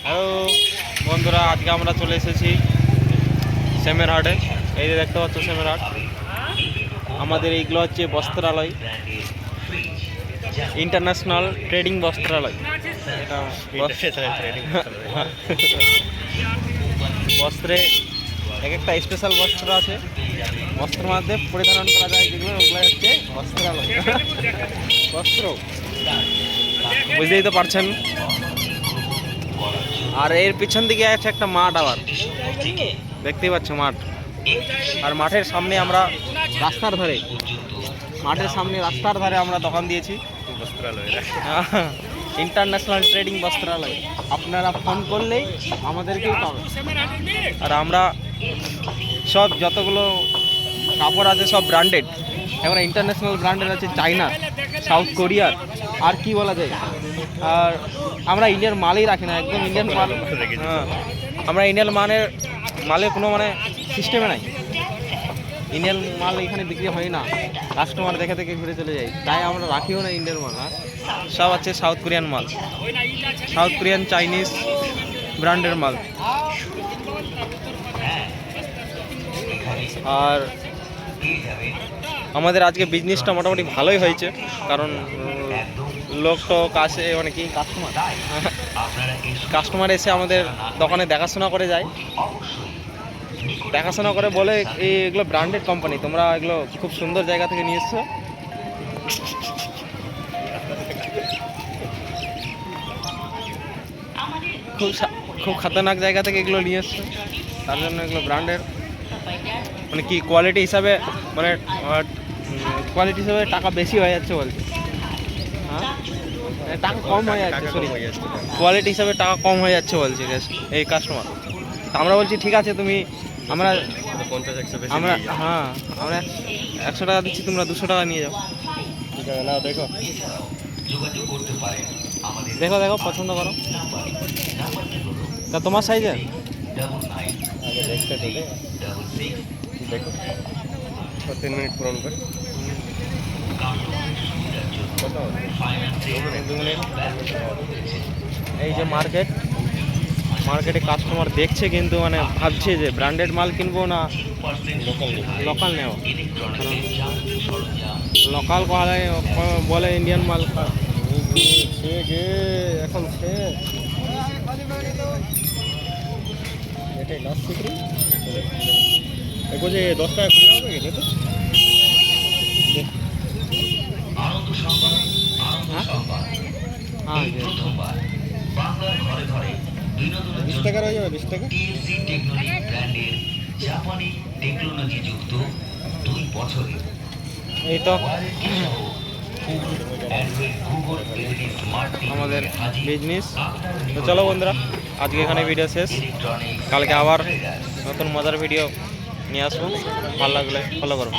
Hello বন্ধুরা, আজকে আমরা চলে এসেছি শ্যামের হাটে। এই যে দেখতে পাচ্ছ শ্যামের হাট। আমাদের এইগুলো হচ্ছে বস্ত্রালয়, ইন্টারন্যাশনাল ট্রেডিং বস্ত্রালয়। এটা বস্ত্রে এক একটা স্পেশাল বস্ত্র আছে, বস্ত্রের মধ্যে পরিধান করা যায় যেগুলো, ওগুলো হচ্ছে বস্ত্রালয়। বস্ত্র বুঝতেই তো পারছেন। আর এর পিছন দিকে আছে একটা মাঠ, আবার দেখতেই পাচ্ছ মাঠ। আর মাঠের সামনে আমরা রাস্তার ধারে, রাস্তার ধারে আমরা দোকান দিয়েছি ইন্টারন্যাশনাল ট্রেডিং বস্ত্রালয়। আপনারা ফোন করলেই আমাদেরকেই পাবেন। আর আমরা সব যতগুলো কাপড় আছে সব ব্র্যান্ডেড, এখন ইন্টারন্যাশনাল ব্র্যান্ডেড আছে, চায়নার, সাউথ কোরিয়ার, আর কি বলা যায়। আর আমরা ইন্ডিয়ান মালই রাখি না, একদম ইন্ডিয়ান মাল। হ্যাঁ, আমরা ইন্ডিয়ান মালের কোনো সিস্টেমে নাই। ইন্ডিয়ান মাল এখানে বিক্রি হয় না, কাস্টমার দেখে দেখে ঘুরে চলে যায়, তাই আমরা রাখিও না ইন্ডিয়ান মাল। আর সব আছে সাউথ কোরিয়ান মাল, সাউথ কোরিয়ান, চাইনিজ ব্র্যান্ডের মাল। আর আমাদের আজকে বিজনেসটা মোটামুটি ভালোই হয়েছে, কারণ লোক তো কাছে কি কাস্টমার এসে আমাদের দোকানে দেখাশোনা করে যায়, দেখাশোনা করে বলে এগুলো ব্র্যান্ডেড কোম্পানি, তোমরা এগুলো খুব সুন্দর জায়গা থেকে নিয়ে এসছো, খুব খতরনাক জায়গা থেকে এগুলো নিয়ে এসছো, তার জন্য এগুলো ব্র্যান্ডেড। কি কোয়ালিটি হিসাবে, কোয়ালিটি হিসাবে টাকা বেশি হয়ে যাচ্ছে বলছে। হ্যাঁ, টাকা কম হয়ে যাচ্ছে, সরি, কোয়ালিটি হিসাবে টাকা কম হয়ে যাচ্ছে বলছে এই কাস্টমার। আমরা বলছি ঠিক আছে, আমরা 100 টাকা দিচ্ছি, তোমরা 200 টাকা নিয়ে যাও। দেখো দেখো দেখো, পছন্দ করো। তা তোমার সাইজের দেখো, 3 মিনিট পূরণ করে 2 মিনিট। এই যে মার্কেটে কাস্টমার দেখছে, কিন্তু ভাবছে যে ব্র্যান্ডেড মাল কিনবো না লোকাল নেব। লোকাল বলে ইন্ডিয়ান মাল। এখন এটাই লাস্ট সিক্রেট। দেখো যে 10 টাকা খুলে হবে গেলে তো। হ্যাঁ, 20 টাকার হয়ে যাবে, 20 টাকা। এই তো আমাদের বিজনেস। তো চলো বন্ধুরা, আজকে এখানে ভিডিও শেষ, কালকে আবার নতুন মজার ভিডিও নিয়ে আসবো। ভালো লাগলে ফলো করো।